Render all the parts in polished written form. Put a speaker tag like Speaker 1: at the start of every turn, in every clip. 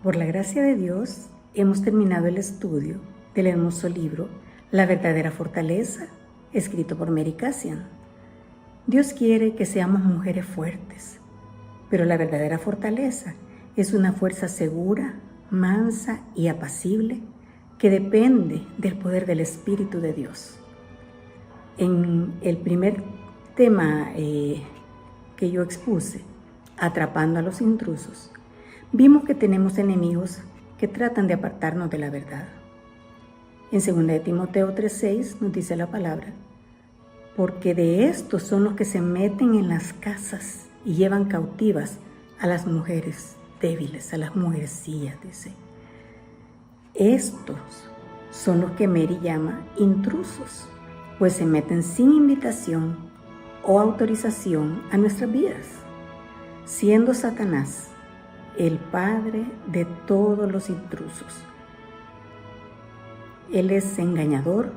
Speaker 1: Por la gracia de Dios, hemos terminado el estudio del hermoso libro La verdadera fortaleza, escrito por Mary Kassian. Dios quiere que seamos mujeres fuertes, pero la verdadera fortaleza es una fuerza segura, mansa y apacible que depende del poder del Espíritu de Dios. En el primer tema que yo expuse, atrapando a los intrusos, vimos que tenemos enemigos que tratan de apartarnos de la verdad. En 2 de Timoteo 3:6 nos dice la palabra: porque de estos son los que se meten en las casas y llevan cautivas a las mujeres débiles, a las mujercillas, dice. Estos son los que Mary llama intrusos, pues se meten sin invitación o autorización a nuestras vidas, siendo Satanás el padre de todos los intrusos. Él es engañador,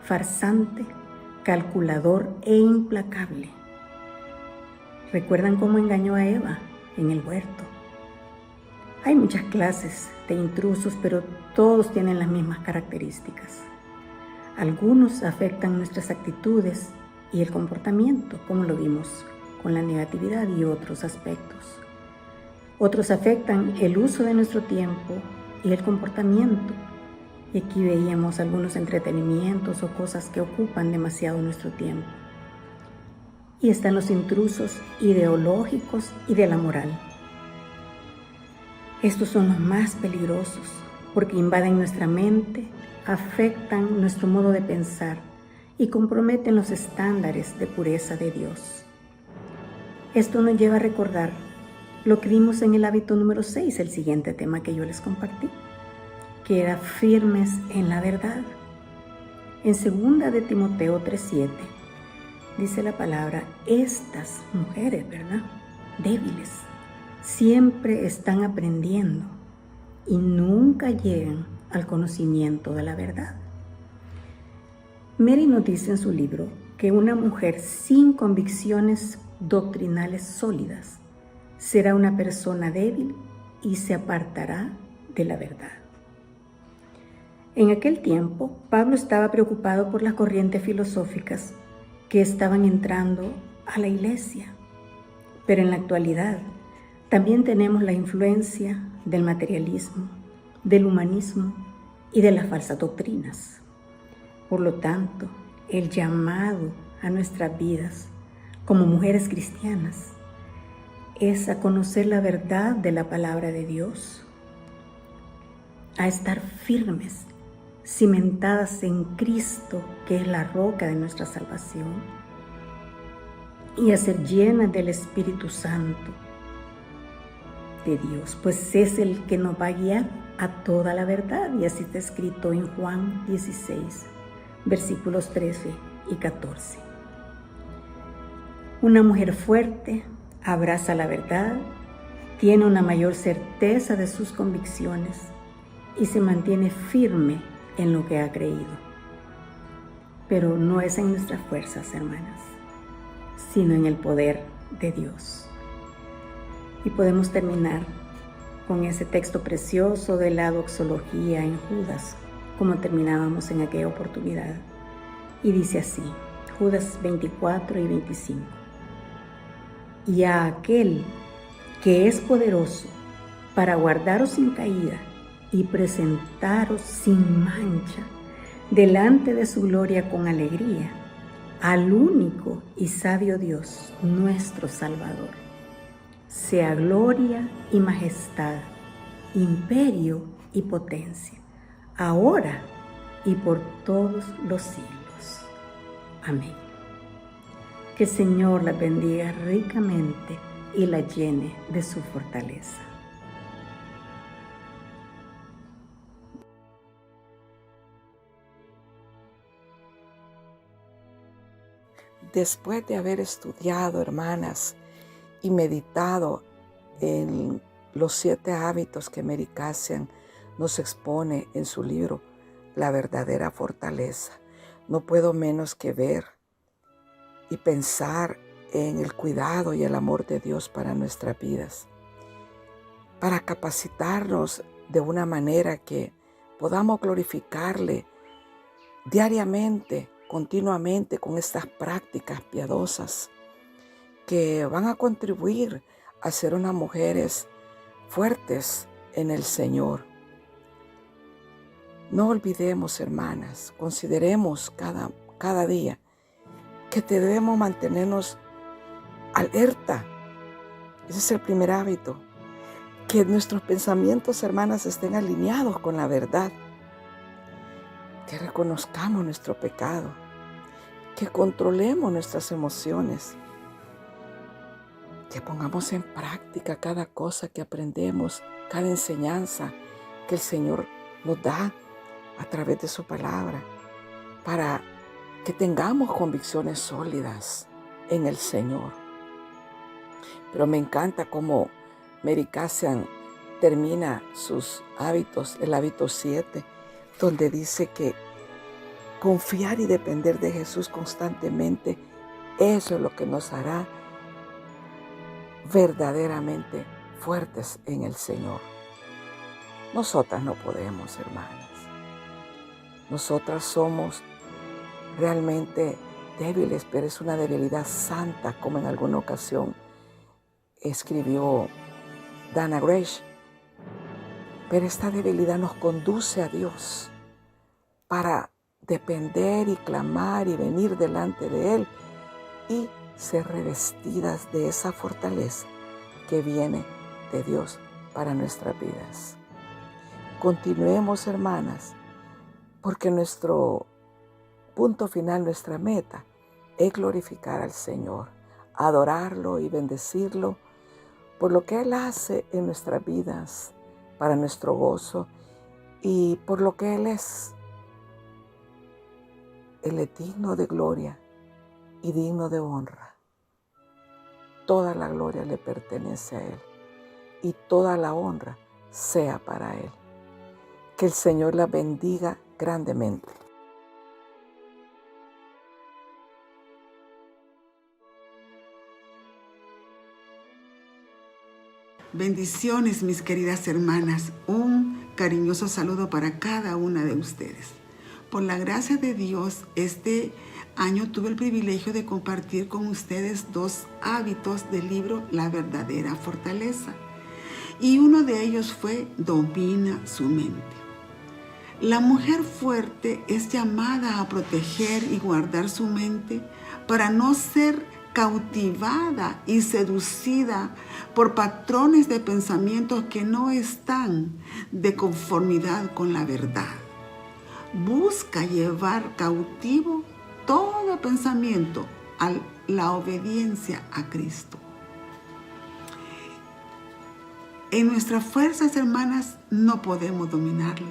Speaker 1: farsante, calculador e implacable. ¿Recuerdan cómo engañó a Eva en el huerto? Hay muchas clases de intrusos, pero todos tienen las mismas características. Algunos afectan nuestras actitudes y el comportamiento, como lo vimos con la negatividad y otros aspectos. Otros afectan el uso de nuestro tiempo y el comportamiento. Y aquí veíamos algunos entretenimientos o cosas que ocupan demasiado nuestro tiempo. Y están los intrusos ideológicos y de la moral. Estos son los más peligrosos porque invaden nuestra mente, afectan nuestro modo de pensar y comprometen los estándares de pureza de Dios. Esto nos lleva a recordar lo que vimos en el hábito número 6, el siguiente tema que yo les compartí, que era firmes en la verdad. En 2 de Timoteo 3:7 dice la palabra: estas mujeres, ¿verdad?, débiles, siempre están aprendiendo y nunca llegan al conocimiento de la verdad. Mary nos dice en su libro que una mujer sin convicciones doctrinales sólidas será una persona débil y se apartará de la verdad. En aquel tiempo, Pablo estaba preocupado por las corrientes filosóficas que estaban entrando a la iglesia, pero en la actualidad también tenemos la influencia del materialismo, del humanismo y de las falsas doctrinas. Por lo tanto, el llamado a nuestras vidas como mujeres cristianas es a conocer la verdad de la palabra de Dios, a estar firmes, cimentadas en Cristo, que es la roca de nuestra salvación, y a ser llenas del Espíritu Santo de Dios, pues es el que nos va a guiar a toda la verdad, y así está escrito en Juan 16, versículos 13 y 14. Una mujer fuerte abraza la verdad, tiene una mayor certeza de sus convicciones y se mantiene firme en lo que ha creído. Pero no es en nuestras fuerzas, hermanas, sino en el poder de Dios. Y podemos terminar con ese texto precioso de la doxología en Judas, como terminábamos en aquella oportunidad. Y dice así, Judas 24 y 25. Y a aquel que es poderoso para guardaros sin caída y presentaros sin mancha delante de su gloria con alegría, al único y sabio Dios, nuestro Salvador, sea gloria y majestad, imperio y potencia, ahora y por todos los siglos. Amén. Que el Señor la bendiga ricamente y la llene de su fortaleza.
Speaker 2: Después de haber estudiado, hermanas, y meditado en los 7 hábitos que Mary Kassian nos expone en su libro, La verdadera fortaleza, no puedo menos que ver y pensar en el cuidado y el amor de Dios para nuestras vidas. para capacitarnos de una manera que podamos glorificarle diariamente, continuamente, con estas prácticas piadosas que van a contribuir a ser unas mujeres fuertes en el Señor. No olvidemos, hermanas, consideremos cada día que debemos mantenernos alerta. Ese es el primer hábito. Que nuestros pensamientos, hermanas, estén alineados con la verdad. Que reconozcamos nuestro pecado. Que controlemos nuestras emociones. Que pongamos en práctica cada cosa que aprendemos, cada enseñanza que el Señor nos da a través de su palabra, para que tengamos convicciones sólidas en el Señor. Pero me encanta cómo Mary Kassian termina sus hábitos, el hábito 7, donde dice que confiar y depender de Jesús constantemente, eso es lo que nos hará verdaderamente fuertes en el Señor. Nosotras no podemos, hermanas. Nosotras somos realmente débiles, pero es una debilidad santa, como en alguna ocasión escribió Dana Grace. Pero esta debilidad nos conduce a Dios para depender y clamar y venir delante de Él y ser revestidas de esa fortaleza que viene de Dios para nuestras vidas. Continuemos, hermanas, porque nuestro punto final, nuestra meta, es glorificar al Señor, adorarlo y bendecirlo por lo que Él hace en nuestras vidas, para nuestro gozo y por lo que Él es. Él es digno de gloria y digno de honra. Toda la gloria le pertenece a Él y toda la honra sea para Él. Que el Señor la bendiga grandemente.
Speaker 3: Bendiciones, mis queridas hermanas. Un cariñoso saludo para cada una de ustedes. Por la gracia de Dios, este año tuve el privilegio de compartir con ustedes 2 hábitos del libro La verdadera fortaleza. Y uno de ellos fue domina su mente. La mujer fuerte es llamada a proteger y guardar su mente para no ser cautivada y seducida por patrones de pensamientos que no están de conformidad con la verdad. Busca llevar cautivo todo pensamiento a la obediencia a Cristo. En nuestras fuerzas, hermanas, no podemos dominarla.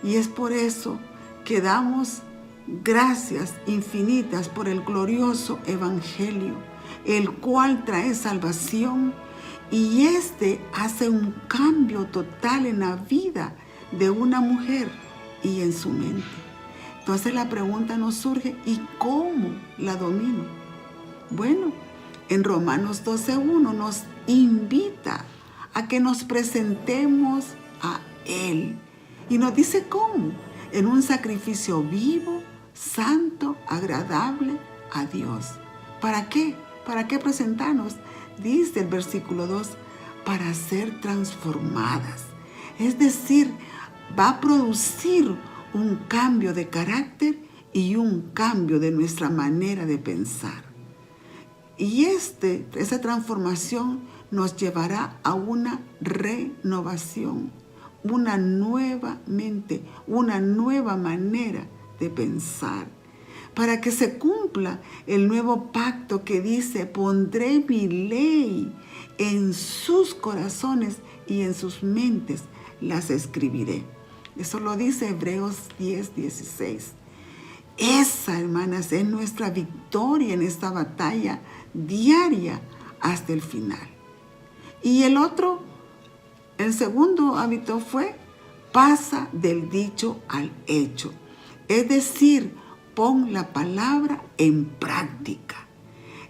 Speaker 3: Y es por eso que damos gracias infinitas por el glorioso Evangelio, el cual trae salvación y hace un cambio total en la vida de una mujer y en su mente. Entonces la pregunta nos surge, ¿y cómo la domino? Bueno, en Romanos 12:1 nos invita a que nos presentemos a Él. Y nos dice cómo, en un sacrificio vivo, santo, agradable a Dios. ¿Para qué? ¿Para qué presentarnos? Dice el versículo 2, para ser transformadas. Es decir, va a producir un cambio de carácter y un cambio de nuestra manera de pensar. Y esa transformación nos llevará a una renovación, una nueva mente, una nueva manera de pensar, para que se cumpla el nuevo pacto que dice, pondré mi ley en sus corazones y en sus mentes las escribiré. Eso lo dice Hebreos 10:16. Esa, hermanas, es nuestra victoria en esta batalla diaria hasta el final. Y el segundo hábito fue, pasa del dicho al hecho. Es decir, pon la palabra en práctica.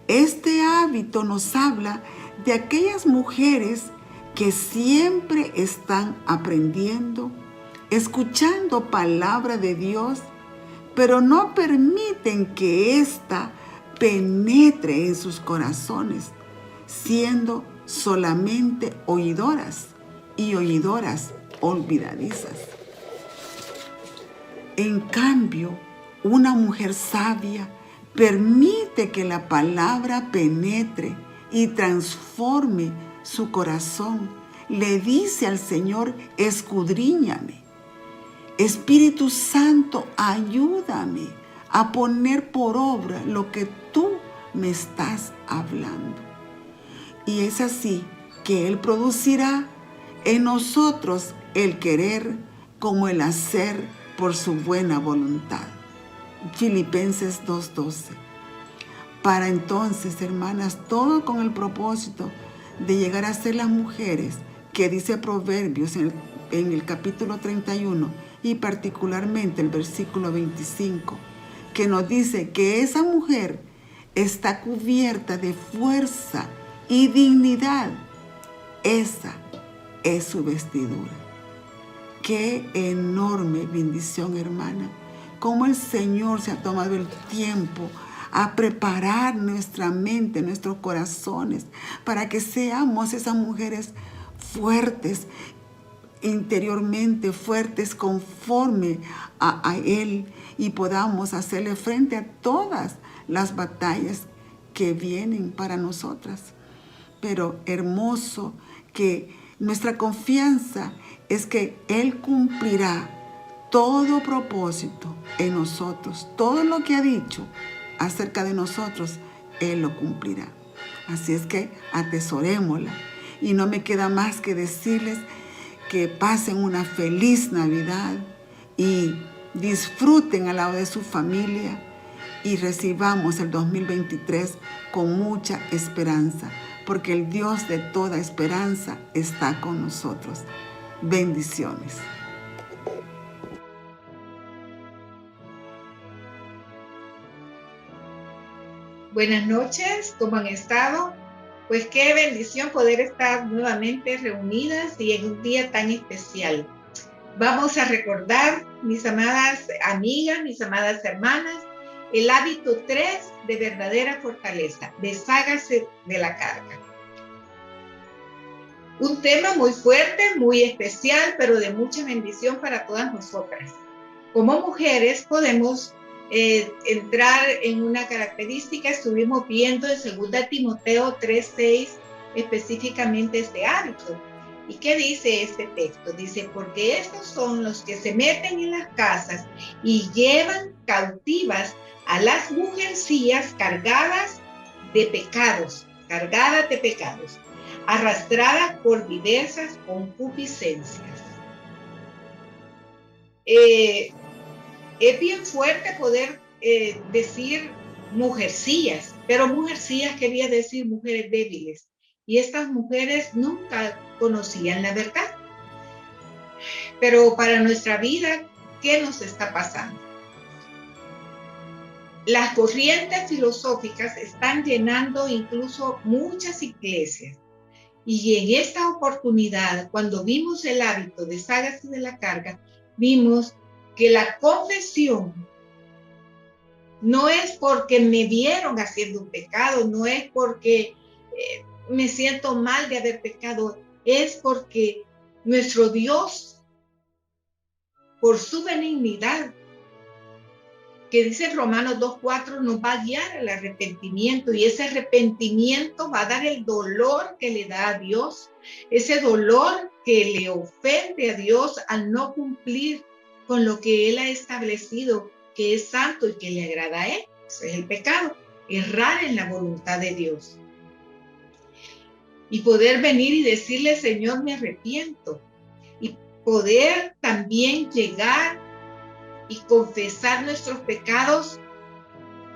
Speaker 3: Este hábito nos habla de aquellas mujeres que siempre están aprendiendo, escuchando palabra de Dios, pero no permiten que ésta penetre en sus corazones, siendo solamente oidoras y oidoras olvidadizas. En cambio, una mujer sabia permite que la palabra penetre y transforme su corazón. Le dice al Señor: escudriñame. Espíritu Santo, ayúdame a poner por obra lo que tú me estás hablando. Y es así que Él producirá en nosotros el querer como el hacer por su buena voluntad. Filipenses 2:12. Para entonces, hermanas, todo con el propósito de llegar a ser las mujeres que dice Proverbios en el capítulo 31 y particularmente el versículo 25, que nos dice que esa mujer está cubierta de fuerza y dignidad. Esa es su vestidura. Qué enorme bendición, hermana, cómo el Señor se ha tomado el tiempo a preparar nuestra mente, nuestros corazones, para que seamos esas mujeres fuertes, interiormente fuertes conforme a Él, y podamos hacerle frente a todas las batallas que vienen para nosotras. Pero hermoso que nuestra confianza es que Él cumplirá todo propósito en nosotros. Todo lo que ha dicho acerca de nosotros, Él lo cumplirá. Así es que atesorémosla. Y no me queda más que decirles que pasen una feliz Navidad y disfruten al lado de su familia y recibamos el 2023 con mucha esperanza, porque el Dios de toda esperanza está con nosotros. Bendiciones.
Speaker 4: Buenas noches, ¿cómo han estado? Pues qué bendición poder estar nuevamente reunidas y en un día tan especial. Vamos a recordar, mis amadas amigas, mis amadas hermanas, el hábito 3 de verdadera fortaleza: deshágase de la carga. Un tema muy fuerte, muy especial, pero de mucha bendición para todas nosotras. Como mujeres podemos entrar en una característica. Estuvimos viendo en 2 Timoteo 3:6 específicamente este hábito. ¿Y qué dice este texto? Dice: porque estos son los que se meten en las casas y llevan cautivas a las mujercillas cargadas de pecados, arrastradas por diversas concupiscencias. Es bien fuerte poder decir mujercillas, pero mujercillas quería decir mujeres débiles. Y estas mujeres nunca conocían la verdad. Pero para nuestra vida, ¿qué nos está pasando? Las corrientes filosóficas están llenando incluso muchas iglesias. Y en esta oportunidad, cuando vimos el hábito de deshágase de la carga, vimos que la confesión no es porque me vieron haciendo un pecado, no es porque me siento mal de haber pecado, es porque nuestro Dios, por su benignidad, que dice Romanos 2:4, nos va a guiar al arrepentimiento, y ese arrepentimiento va a dar el dolor que le da a Dios, ese dolor que le ofende a Dios al no cumplir con lo que Él ha establecido, que es santo y que le agrada a Él. Eso es el pecado, errar en la voluntad de Dios. Y poder venir y decirle: Señor, me arrepiento. Y poder también llegar y confesar nuestros pecados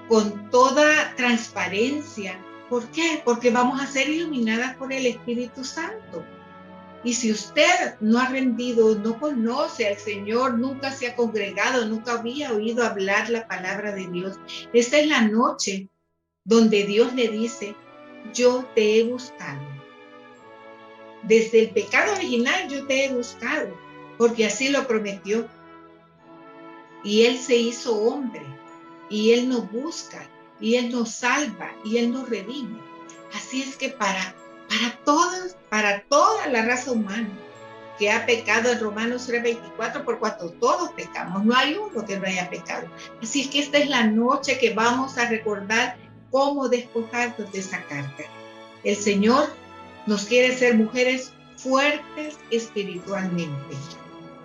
Speaker 4: con toda transparencia. ¿Por qué? Porque vamos a ser iluminadas por el Espíritu Santo. Y si usted no ha rendido, no conoce al Señor, nunca se ha congregado, nunca había oído hablar la palabra de Dios, esta es la noche donde Dios le dice: yo te he buscado desde el pecado original yo te he buscado, porque así lo prometió. Y Él se hizo hombre, y Él nos busca, y Él nos salva, y Él nos redime. Así es que para toda la raza humana que ha pecado, en Romanos 3:24, por cuanto todos pecamos, no hay uno que no haya pecado. Así es que esta es la noche que vamos a recordar cómo despojarnos de esa carga. El Señor nos quiere ser mujeres fuertes espiritualmente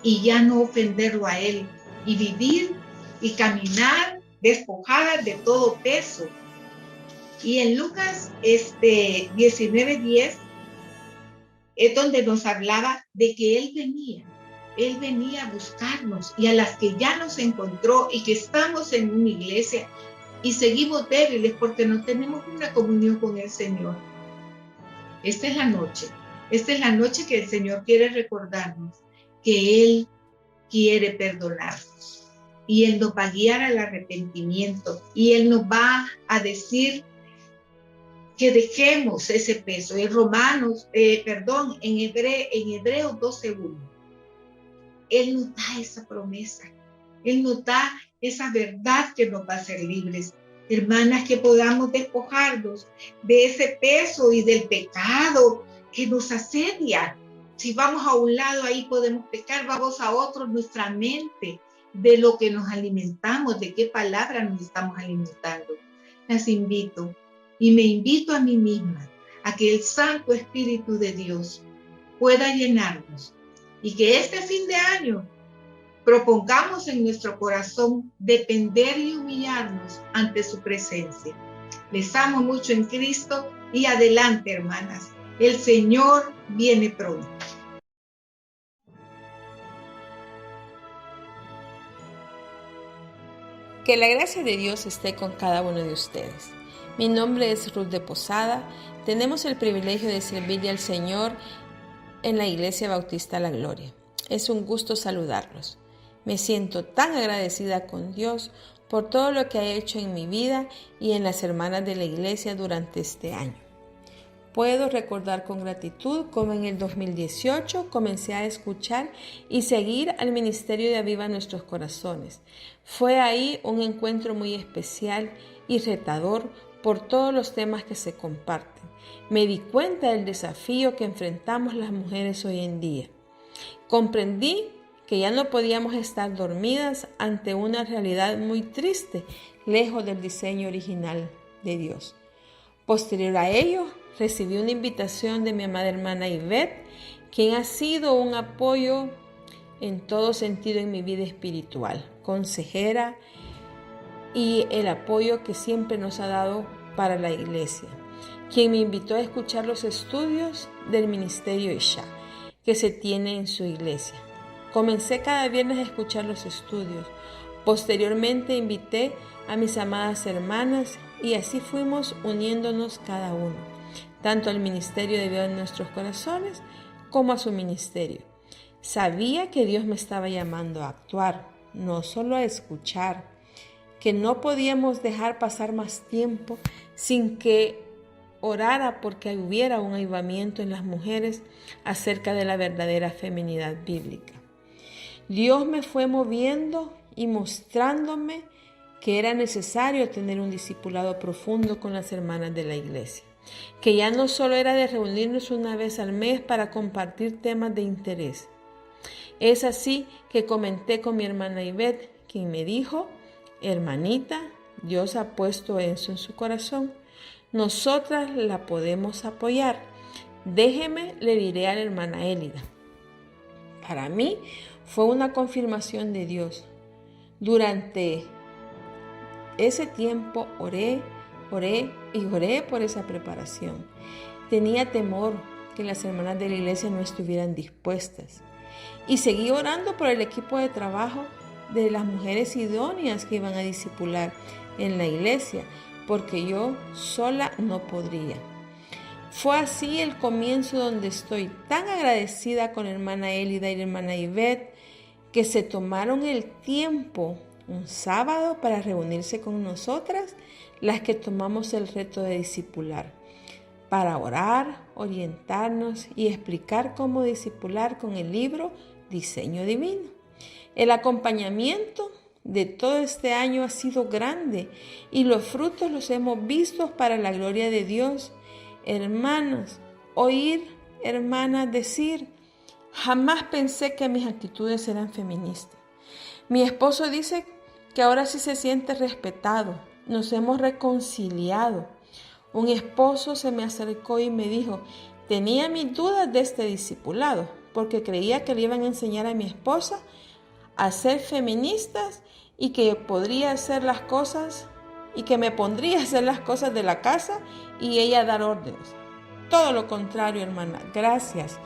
Speaker 4: y ya no ofenderlo a Él, y vivir y caminar despojadas de todo peso. Y en Lucas 19:10 es donde nos hablaba de que Él venía a buscarnos, y a las que ya nos encontró y que estamos en una iglesia y seguimos débiles porque no tenemos una comunión con el Señor. Esta es la noche que el Señor quiere recordarnos que Él quiere perdonarnos, y Él nos va a guiar al arrepentimiento, y Él nos va a decir que dejemos ese peso. En Hebreos 12:1, Él nos da esa promesa, Él nos da esa verdad que nos va a hacer libres. Hermanas, que podamos despojarnos de ese peso y del pecado que nos asedia. Si vamos a un lado, ahí podemos pecar, vamos a otro, nuestra mente, de lo que nos alimentamos, de qué palabra nos estamos alimentando. Las invito, y me invito a mí misma, a que el Santo Espíritu de Dios pueda llenarnos, y que este fin de año propongamos en nuestro corazón depender y humillarnos ante su presencia. Les amo mucho en Cristo, y adelante, hermanas. El Señor viene pronto.
Speaker 5: Que la gracia de Dios esté con cada uno de ustedes. Mi nombre es Ruth de Posada. Tenemos el privilegio de servirle al Señor en la Iglesia Bautista La Gloria. Es un gusto saludarlos. Me siento tan agradecida con Dios por todo lo que ha hecho en mi vida y en las hermanas de la iglesia durante este año. Puedo recordar con gratitud cómo en el 2018 comencé a escuchar y seguir al Ministerio de Aviva Nuestros Corazones. Fue ahí un encuentro muy especial y retador por todos los temas que se comparten. Me di cuenta del desafío que enfrentamos las mujeres hoy en día. Comprendí que ya no podíamos estar dormidas ante una realidad muy triste, lejos del diseño original de Dios. Posterior a ello, recibí una invitación de mi amada hermana Ivette, quien ha sido un apoyo en todo sentido en mi vida espiritual, consejera, y el apoyo que siempre nos ha dado para la iglesia, quien me invitó a escuchar los estudios del Ministerio Isha que se tiene en su iglesia. Comencé cada viernes a escuchar los estudios. Posteriormente invité a mis amadas hermanas, y así fuimos uniéndonos cada uno, tanto al Ministerio de Dios en Nuestros Corazones como a su ministerio. Sabía que Dios me estaba llamando a actuar, no solo a escuchar, que no podíamos dejar pasar más tiempo sin que orara porque hubiera un avivamiento en las mujeres acerca de la verdadera feminidad bíblica. Dios me fue moviendo y mostrándome que era necesario tener un discipulado profundo con las hermanas de la iglesia, que ya no solo era de reunirnos una vez al mes para compartir temas de interés. Es así que comenté con mi hermana Ivette, quien me dijo: hermanita, Dios ha puesto eso en su corazón. Nosotras la podemos apoyar. Déjeme, le diré a la hermana Élida. Para mí fue una confirmación de Dios. Durante ese tiempo oré por esa preparación. Tenía temor que las hermanas de la iglesia no estuvieran dispuestas. Y seguí orando por el equipo de trabajo de las mujeres idóneas que iban a discipular en la iglesia, porque yo sola no podría. Fue así el comienzo, donde estoy tan agradecida con la hermana Élida y la hermana Ivette, que se tomaron el tiempo un sábado para reunirse con nosotras, las que tomamos el reto de discipular, para orar, orientarnos y explicar cómo discipular con el libro Diseño Divino. El acompañamiento de todo este año ha sido grande y los frutos los hemos visto para la gloria de Dios. Hermanas, oír hermanas decir, jamás pensé que mis actitudes eran feministas. Mi esposo dice que ahora sí se siente respetado. Nos hemos reconciliado. Un esposo se me acercó y me dijo, tenía mis dudas de este discipulado, porque creía que le iban a enseñar a mi esposa a ser feministas y que podría hacer las cosas y que me pondría a hacer las cosas de la casa y ella a dar órdenes. Todo lo contrario, hermana. Gracias.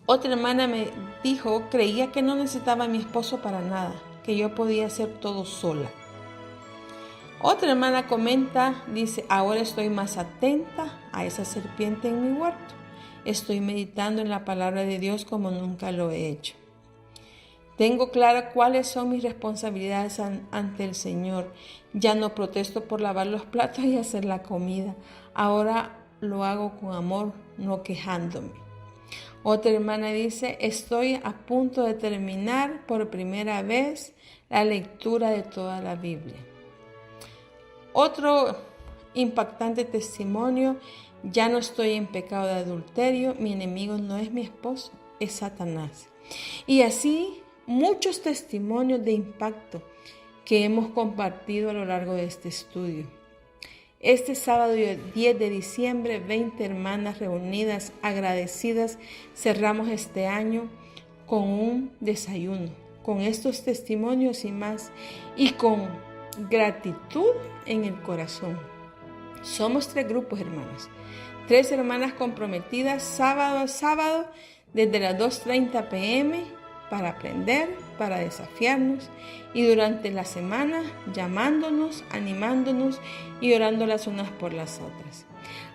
Speaker 5: Otra hermana me dijo, creía que no necesitaba a mi esposo para nada, que yo podía hacer todo sola. Otra hermana comenta, dice, ahora estoy más atenta a esa serpiente en mi huerto. Estoy meditando en la palabra de Dios como nunca lo he hecho. Tengo clara cuáles son mis responsabilidades ante el Señor. Ya no protesto por lavar los platos y hacer la comida. Ahora lo hago con amor, no quejándome. Otra hermana dice, estoy a punto de terminar por primera vez la lectura de toda la Biblia. Otro impactante testimonio, ya no estoy en pecado de adulterio, mi enemigo no es mi esposo, es Satanás. Y así muchos testimonios de impacto que hemos compartido a lo largo de este estudio. Este sábado 10 de diciembre, 20 hermanas reunidas, agradecidas, cerramos este año con un desayuno, con estos testimonios y más, y con gratitud en el corazón. Somos 3 grupos, hermanas. 3 hermanas comprometidas sábado a sábado desde las 2:30 p.m. para aprender, para desafiarnos y durante la semana llamándonos, animándonos y orando las unas por las otras.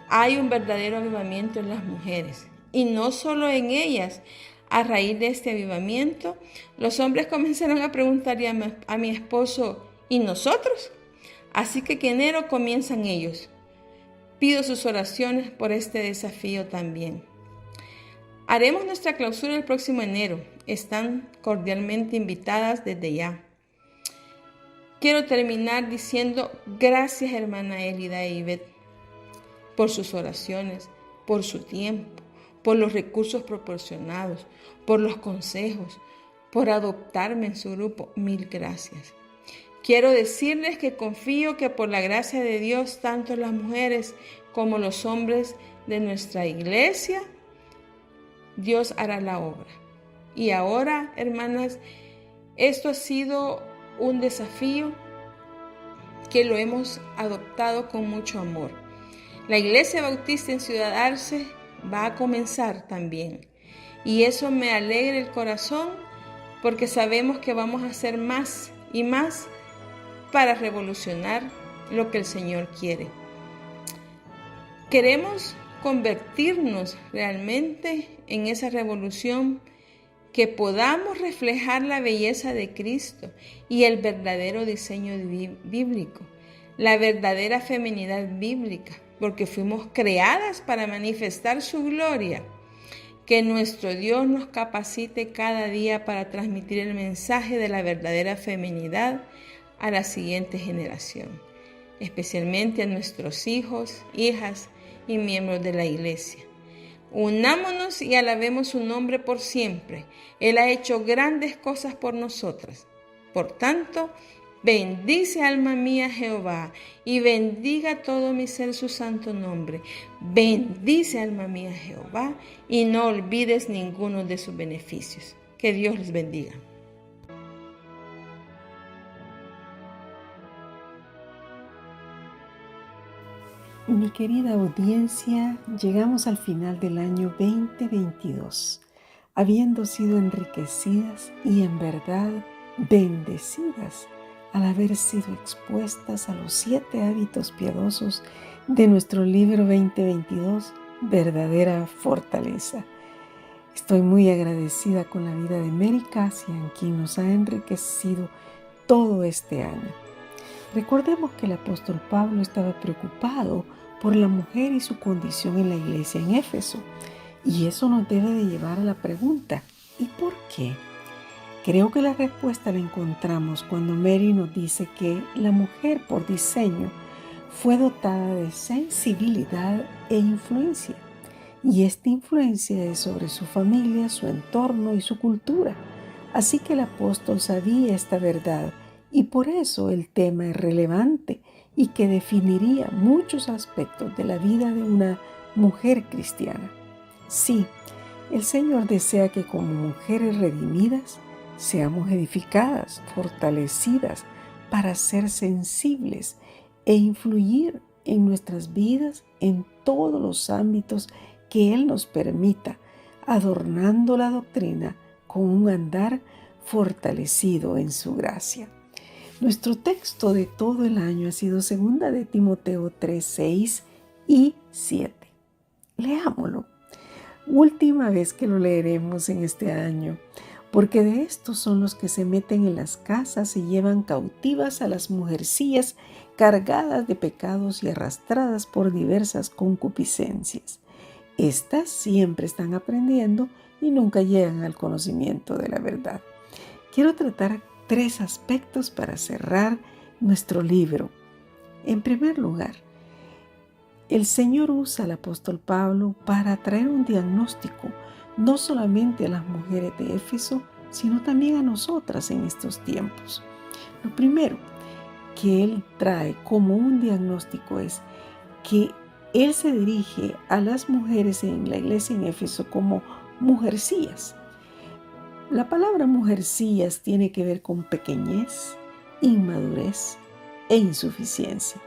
Speaker 5: Hay un verdadero avivamiento en las mujeres y no solo en ellas. A raíz de este avivamiento, los hombres comenzaron a preguntarle a mi esposo, ¿y nosotros? Así que en enero comienzan ellos. Pido sus oraciones por este desafío también. Haremos nuestra clausura el próximo enero. Están cordialmente invitadas desde ya. Quiero terminar diciendo gracias, hermana Elida e Ivette, por sus oraciones, por su tiempo, por los recursos proporcionados, por los consejos, por adoptarme en su grupo. Mil gracias. Quiero decirles que confío que por la gracia de Dios, tanto las mujeres como los hombres de nuestra iglesia, Dios hará la obra. Y ahora, hermanas, esto ha sido un desafío que lo hemos adoptado con mucho amor. La Iglesia Bautista en Ciudad Arce va a comenzar también. Y eso me alegra el corazón porque sabemos que vamos a hacer más y más para revolucionar lo que el Señor quiere. Queremos convertirnos realmente en esa revolución, que podamos reflejar la belleza de Cristo y el verdadero diseño bíblico, la verdadera feminidad bíblica, porque fuimos creadas para manifestar su gloria. Que nuestro Dios nos capacite cada día para transmitir el mensaje de la verdadera feminidad a la siguiente generación, especialmente a nuestros hijos, hijas y miembros de la iglesia. Unámonos y alabemos su nombre por siempre. Él ha hecho grandes cosas por nosotras. Por tanto, bendice alma mía Jehová y bendiga todo mi ser su santo nombre. Bendice alma mía Jehová y no olvides ninguno de sus beneficios. Que Dios les bendiga.
Speaker 6: Mi querida audiencia, llegamos al final del año 2022, habiendo sido enriquecidas y en verdad bendecidas al haber sido expuestas a los 7 hábitos piadosos de nuestro libro 2022, Verdadera Fortaleza. Estoy muy agradecida con la vida de Mary Cassian, quien nos ha enriquecido todo este año. Recordemos que el apóstol Pablo estaba preocupado por la mujer y su condición en la iglesia en Éfeso. Y eso nos debe de llevar a la pregunta, ¿y por qué? Creo que la respuesta la encontramos cuando Mary nos dice que la mujer por diseño fue dotada de sensibilidad e influencia. Y esta influencia es sobre su familia, su entorno y su cultura. Así que el apóstol sabía esta verdad y por eso el tema es relevante y que definiría muchos aspectos de la vida de una mujer cristiana. Sí, el Señor desea que como mujeres redimidas seamos edificadas, fortalecidas para ser sensibles e influir en nuestras vidas en todos los ámbitos que Él nos permita, adornando la doctrina con un andar fortalecido en su gracia. Nuestro texto de todo el año ha sido 2 de Timoteo 3, 6 y 7. Leámoslo. Última vez que lo leeremos en este año, porque de estos son los que se meten en las casas y llevan cautivas a las mujercillas cargadas de pecados y arrastradas por diversas concupiscencias. Estas siempre están aprendiendo y nunca llegan al conocimiento de la verdad. Quiero tratar 3 aspectos para cerrar nuestro libro. En primer lugar, el Señor usa al apóstol Pablo para traer un diagnóstico no solamente a las mujeres de Éfeso, sino también a nosotras en estos tiempos. Lo primero que Él trae como un diagnóstico es que Él se dirige a las mujeres en la iglesia en Éfeso como mujercillas. La palabra mujercillas tiene que ver con pequeñez, inmadurez e insuficiencia.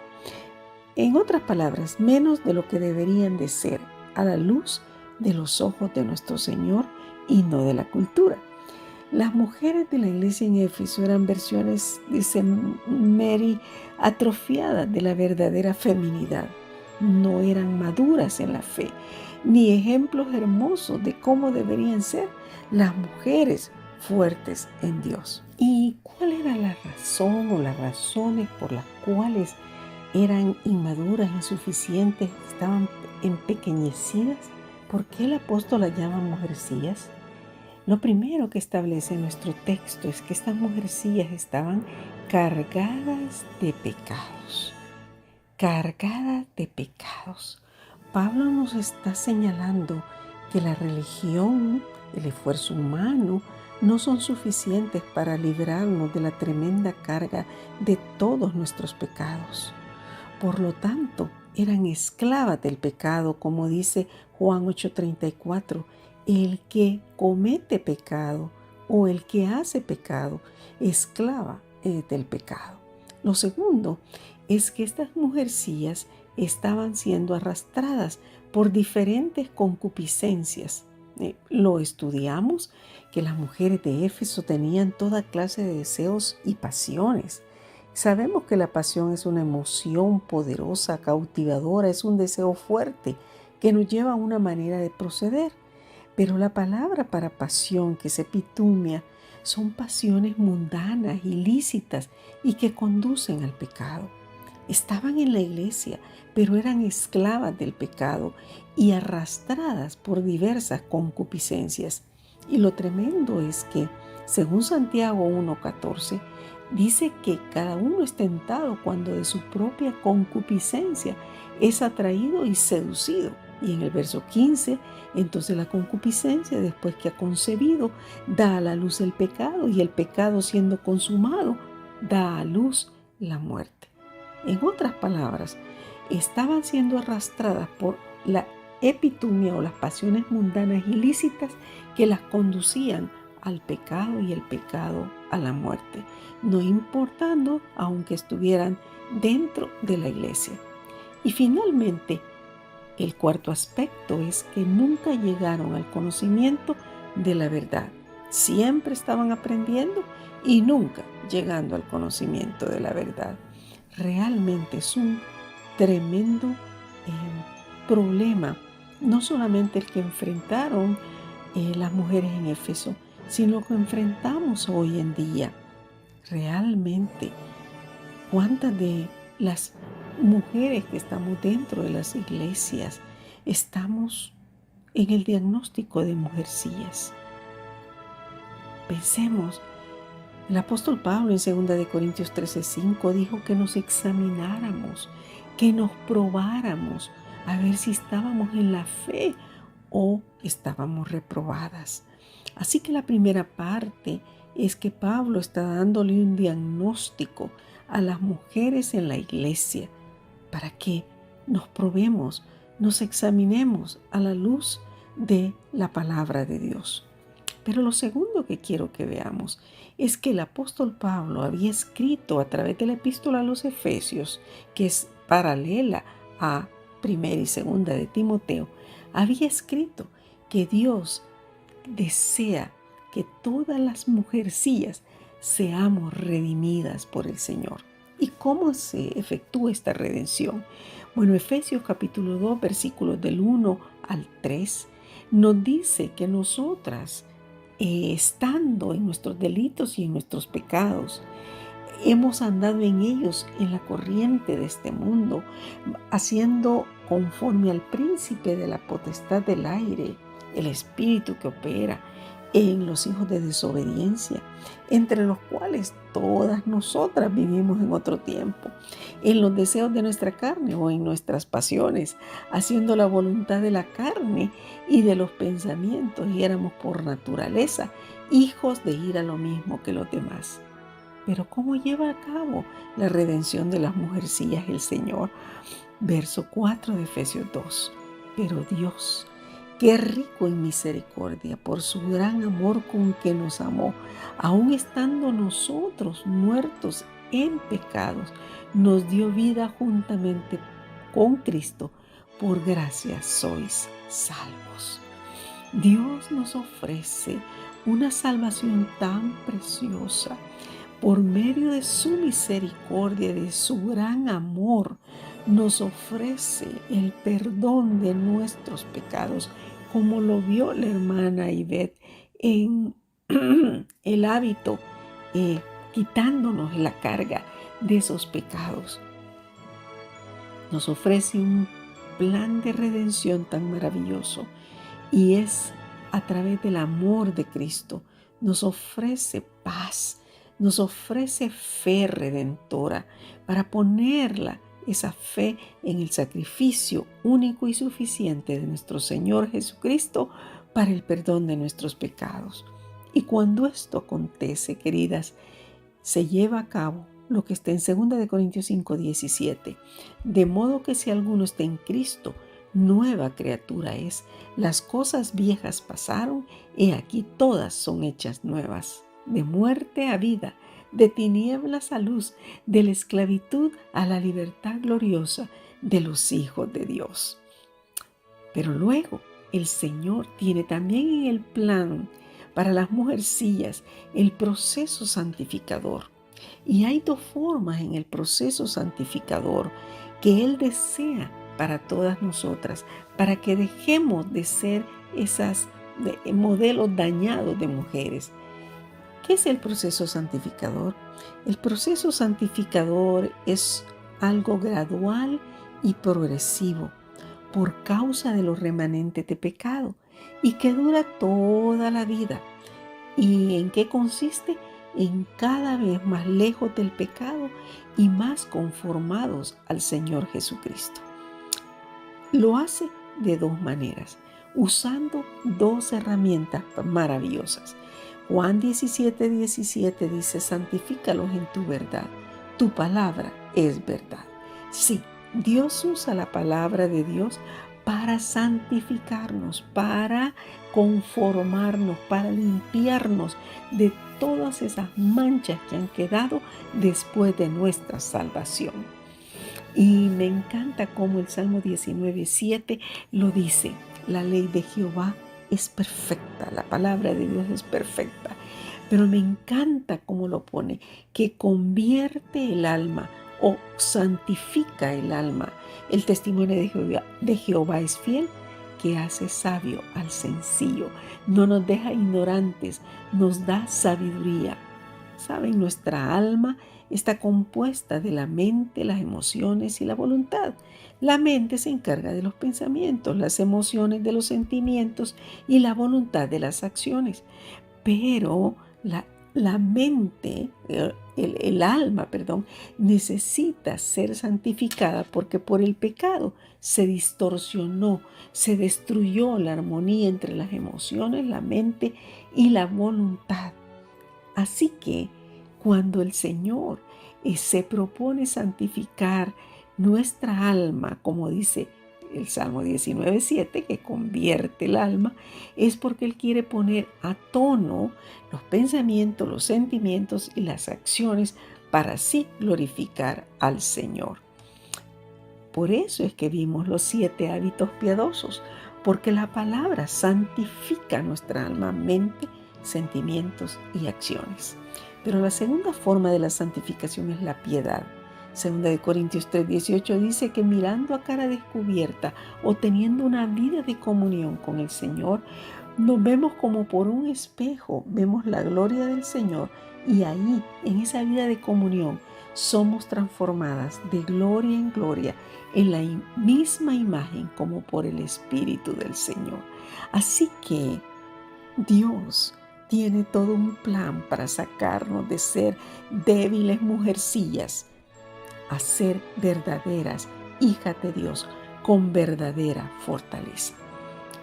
Speaker 6: En otras palabras, menos de lo que deberían de ser a la luz de los ojos de nuestro Señor y no de la cultura. Las mujeres de la iglesia en Éfeso eran versiones, dice Mary, atrofiadas de la verdadera feminidad. No eran maduras en la fe, ni ejemplos hermosos de cómo deberían ser las mujeres fuertes en Dios. ¿Y cuál era la razón o las razones por las cuales eran inmaduras, insuficientes, estaban empequeñecidas? ¿Por qué el apóstol las llama mujercillas? Lo primero que establece nuestro texto es que estas mujercillas estaban cargadas de pecados. Cargadas de pecados. Pablo nos está señalando que la religión, el esfuerzo humano, no son suficientes para librarnos de la tremenda carga de todos nuestros pecados. Por lo tanto, eran esclavas del pecado, como dice Juan 8:34. El que comete pecado o el que hace pecado, esclava del pecado. Lo segundo es que estas mujercillas estaban siendo arrastradas por diferentes concupiscencias. Lo estudiamos, que las mujeres de Éfeso tenían toda clase de deseos y pasiones. Sabemos que la pasión es una emoción poderosa, cautivadora, es un deseo fuerte que nos lleva a una manera de proceder. Pero la palabra para pasión, que es epitumia, son pasiones mundanas, ilícitas y que conducen al pecado. Estaban en la iglesia, pero eran esclavas del pecado y arrastradas por diversas concupiscencias. Y lo tremendo es que, según Santiago 1:14, dice que cada uno es tentado cuando de su propia concupiscencia es atraído y seducido. Y en el verso 15, entonces la concupiscencia, después que ha concebido, da a la luz el pecado, y el pecado, siendo consumado, da a luz la muerte. En otras palabras, estaban siendo arrastradas por la epitumia o las pasiones mundanas ilícitas que las conducían al pecado y el pecado a la muerte, no importando aunque estuvieran dentro de la iglesia. Y finalmente, el cuarto aspecto es que nunca llegaron al conocimiento de la verdad. Siempre estaban aprendiendo y nunca llegando al conocimiento de la verdad. Realmente es un tremendo problema, no solamente el que enfrentaron las mujeres en Éfeso, sino que enfrentamos hoy en día. Realmente, ¿cuántas de las mujeres que estamos dentro de las iglesias, estamos en el diagnóstico de mujercillas. Pensemos, el apóstol Pablo en 2 Corintios 13:5 dijo que nos examináramos, que nos probáramos a ver si estábamos en la fe o estábamos reprobadas. Así que la primera parte es que Pablo está dándole un diagnóstico a las mujeres en la iglesia para que nos probemos, nos examinemos a la luz de la palabra de Dios. Pero lo segundo que quiero que veamos es que el apóstol Pablo había escrito a través de la epístola a los Efesios, que es paralela a 1 y 2 de Timoteo, había escrito que Dios desea que todas las mujercillas seamos redimidas por el Señor. ¿Y cómo se efectúa esta redención? Bueno, Efesios capítulo 2, versículos del 1 al 3, nos dice que nosotras, estando en nuestros delitos y en nuestros pecados, hemos andado en ellos en la corriente de este mundo, haciendo conforme al príncipe de la potestad del aire, el espíritu que opera en los hijos de desobediencia, entre los cuales todas nosotras vivimos en otro tiempo, en los deseos de nuestra carne o en nuestras pasiones, haciendo la voluntad de la carne y de los pensamientos, y éramos por naturaleza hijos de ir a lo mismo que los demás. Pero ¿cómo lleva a cabo la redención de las mujercillas el Señor? Verso 4 de Efesios 2. Pero Dios, que es rico en misericordia, por su gran amor con que nos amó, aun estando nosotros muertos en pecados, nos dio vida juntamente con Cristo. Por gracia sois salvos. Dios nos ofrece una salvación tan preciosa por medio de su misericordia, de su gran amor. Nos ofrece el perdón de nuestros pecados, como lo vio la hermana Ivette en el hábito, quitándonos la carga de esos pecados. Nos ofrece un plan de redención tan maravilloso, y es a través del amor de Cristo. Nos ofrece paz, nos ofrece fe redentora para ponerla, esa fe, en el sacrificio único y suficiente de nuestro Señor Jesucristo para el perdón de nuestros pecados. Y cuando esto acontece, queridas, se lleva a cabo lo que está en 2 Corintios 5:17. De modo que si alguno está en Cristo, nueva criatura es. Las cosas viejas pasaron, y aquí todas son hechas nuevas. De muerte a vida, de tinieblas a luz, de la esclavitud a la libertad gloriosa de los hijos de Dios. Pero luego el Señor tiene también en el plan para las mujercillas el proceso santificador. Y hay dos formas en el proceso santificador que Él desea para todas nosotras, para que dejemos de ser esas modelos dañados de mujeres. ¿Qué es el proceso santificador? El proceso santificador es algo gradual y progresivo por causa de los remanentes de pecado y que dura toda la vida. ¿Y en qué consiste? En cada vez más lejos del pecado y más conformados al Señor Jesucristo. Lo hace de dos maneras, usando dos herramientas maravillosas. Juan 17:17 dice: santifícalos en tu verdad, tu palabra es verdad. Sí, Dios usa la palabra de Dios para santificarnos, para conformarnos, para limpiarnos de todas esas manchas que han quedado después de nuestra salvación. Y me encanta cómo el Salmo 19:7 lo dice: la ley de Jehová es perfecta, la palabra de Dios es perfecta. Pero me encanta cómo lo pone, que convierte el alma o santifica el alma. El testimonio de Jehová es fiel, que hace sabio al sencillo. No nos deja ignorantes, nos da sabiduría. ¿Saben? Nuestra alma está compuesta de la mente, las emociones y la voluntad. La mente se encarga de los pensamientos, las emociones de los sentimientos y la voluntad de las acciones. Pero la mente, el alma, necesita ser santificada porque por el pecado se distorsionó, se destruyó la armonía entre las emociones, la mente y la voluntad. Así que cuando el Señor se propone santificar nuestra alma, como dice el Salmo 19:7, que convierte el alma, es porque Él quiere poner a tono los pensamientos, los sentimientos y las acciones para así glorificar al Señor. Por eso es que vimos los 7 hábitos piadosos, porque la palabra santifica nuestra alma, mente, sentimientos y acciones. Pero la segunda forma de la santificación es la piedad. 2 Corintios 3:18 dice que mirando a cara descubierta o teniendo una vida de comunión con el Señor, nos vemos como por un espejo, vemos la gloria del Señor y ahí, en esa vida de comunión, somos transformadas de gloria en gloria en la misma imagen como por el Espíritu del Señor. Así que Dios tiene todo un plan para sacarnos de ser débiles mujercillas a ser verdaderas hijas de Dios con verdadera fortaleza.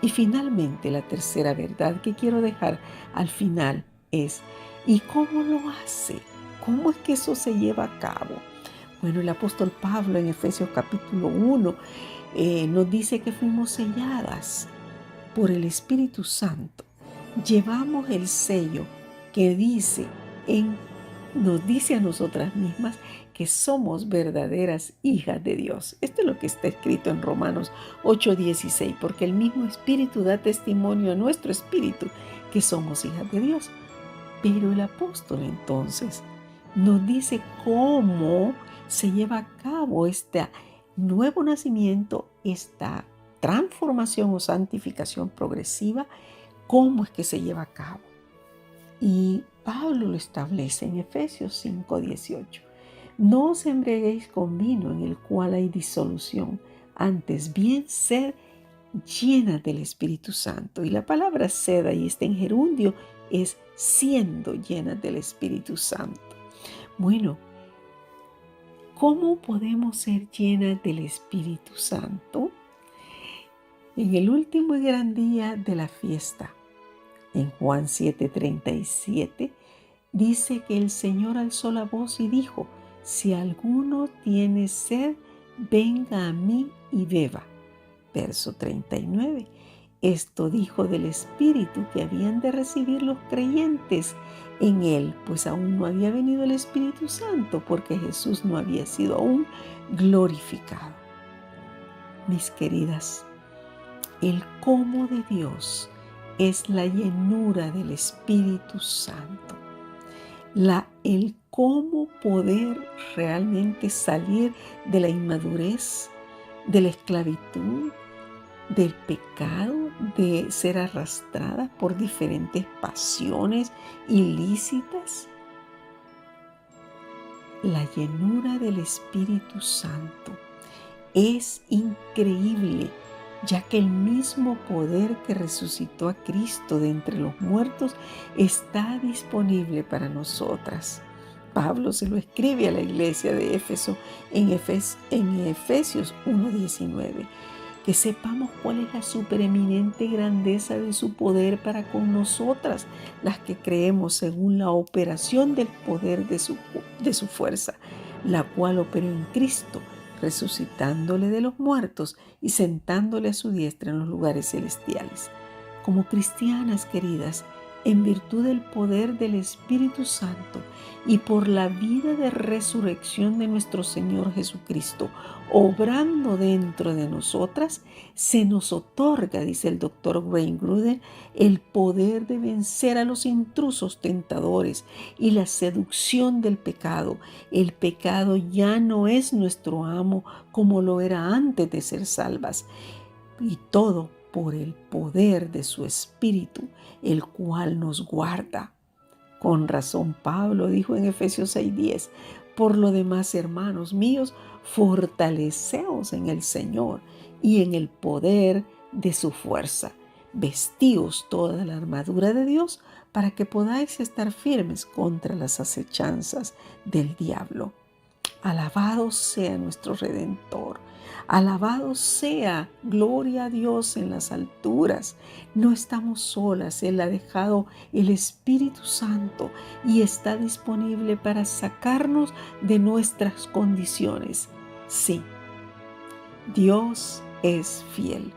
Speaker 6: Y finalmente, la tercera verdad que quiero dejar al final es: ¿y cómo lo hace? ¿Cómo es que eso se lleva a cabo? Bueno, el apóstol Pablo en Efesios capítulo 1 nos dice que fuimos selladas por el Espíritu Santo. Llevamos el sello que nos dice a nosotras mismas que somos verdaderas hijas de Dios. Esto es lo que está escrito en Romanos 8:16, porque el mismo Espíritu da testimonio a nuestro espíritu que somos hijas de Dios. Pero el apóstol entonces nos dice cómo se lleva a cabo este nuevo nacimiento, esta transformación o santificación progresiva, cómo es que se lleva a cabo. Y Pablo lo establece en Efesios 5:18. No os embriaguéis con vino en el cual hay disolución, antes bien sed llenas del Espíritu Santo. Y la palabra sed ahí está en gerundio, es siendo llenas del Espíritu Santo. Bueno, ¿cómo podemos ser llenas del Espíritu Santo? En el último y gran día de la fiesta, en Juan 7:37, dice que el Señor alzó la voz y dijo: si alguno tiene sed, venga a mí y beba. Verso 39. Esto dijo del Espíritu que habían de recibir los creyentes en Él, pues aún no había venido el Espíritu Santo, porque Jesús no había sido aún glorificado. Mis queridas, el cómo de Dios es la llenura del Espíritu Santo. El cómo poder realmente salir de la inmadurez, de la esclavitud, del pecado, de ser arrastrada por diferentes pasiones ilícitas. La llenura del Espíritu Santo es increíble, ya que el mismo poder que resucitó a Cristo de entre los muertos está disponible para nosotras. Pablo se lo escribe a la iglesia de Éfeso en Efesios 1:19. Que sepamos cuál es la supereminente grandeza de su poder para con nosotras, las que creemos según la operación del poder de su fuerza, la cual operó en Cristo, resucitándole de los muertos y sentándole a su diestra en los lugares celestiales. Como cristianas queridas, en virtud del poder del Espíritu Santo y por la vida de resurrección de nuestro Señor Jesucristo, obrando dentro de nosotras, se nos otorga, dice el doctor Wayne Grudem, el poder de vencer a los intrusos tentadores y la seducción del pecado. El pecado ya no es nuestro amo como lo era antes de ser salvas, y todo por el poder de su Espíritu, el cual nos guarda. Con razón Pablo dijo en Efesios 6:10, por lo demás, hermanos míos, fortaleceos en el Señor y en el poder de su fuerza. Vestíos toda la armadura de Dios para que podáis estar firmes contra las acechanzas del diablo. Alabado sea nuestro Redentor. Alabado sea, gloria a Dios en las alturas. No estamos solas, Él ha dejado el Espíritu Santo y está disponible para sacarnos de nuestras condiciones. Sí, Dios es fiel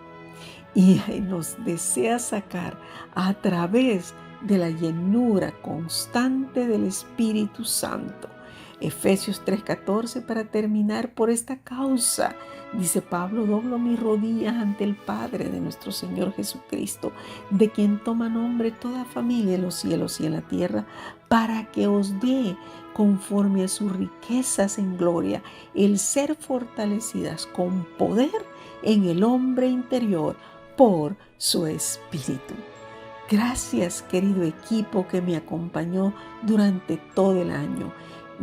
Speaker 6: y nos desea sacar a través de la llenura constante del Espíritu Santo. Efesios 3:14, para terminar, por esta causa, dice Pablo, doblo mis rodillas ante el Padre de nuestro Señor Jesucristo, de quien toma nombre toda familia en los cielos y en la tierra, para que os dé, conforme a sus riquezas en gloria, el ser fortalecidas con poder en el hombre interior por su Espíritu. Gracias, querido equipo que me acompañó durante todo el año.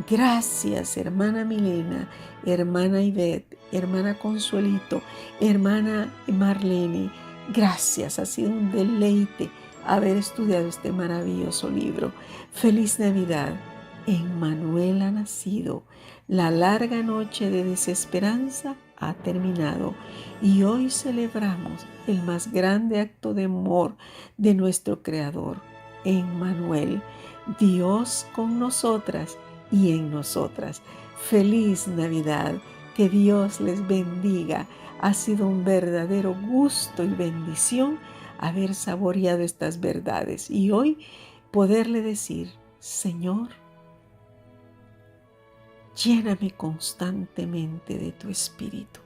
Speaker 6: Gracias, hermana Milena, hermana Ivette, hermana Consuelito, hermana Marlene. Gracias, ha sido un deleite haber estudiado este maravilloso libro. Feliz Navidad. Emmanuel ha nacido. La larga noche de desesperanza ha terminado y hoy celebramos el más grande acto de amor de nuestro Creador, Emmanuel, Dios con nosotras y en nosotras. Feliz Navidad, que Dios les bendiga. Ha sido un verdadero gusto y bendición haber saboreado estas verdades y hoy poderle decir, Señor, lléname constantemente de tu Espíritu.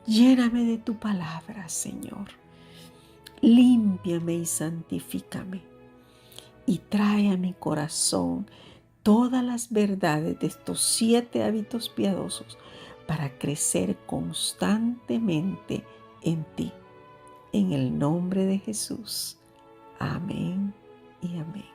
Speaker 6: Lléname de tu palabra, Señor. Límpiame y santifícame. Y trae a mi corazón todas las verdades de estos 7 hábitos piadosos para crecer constantemente en ti. En el nombre de Jesús. Amén y amén.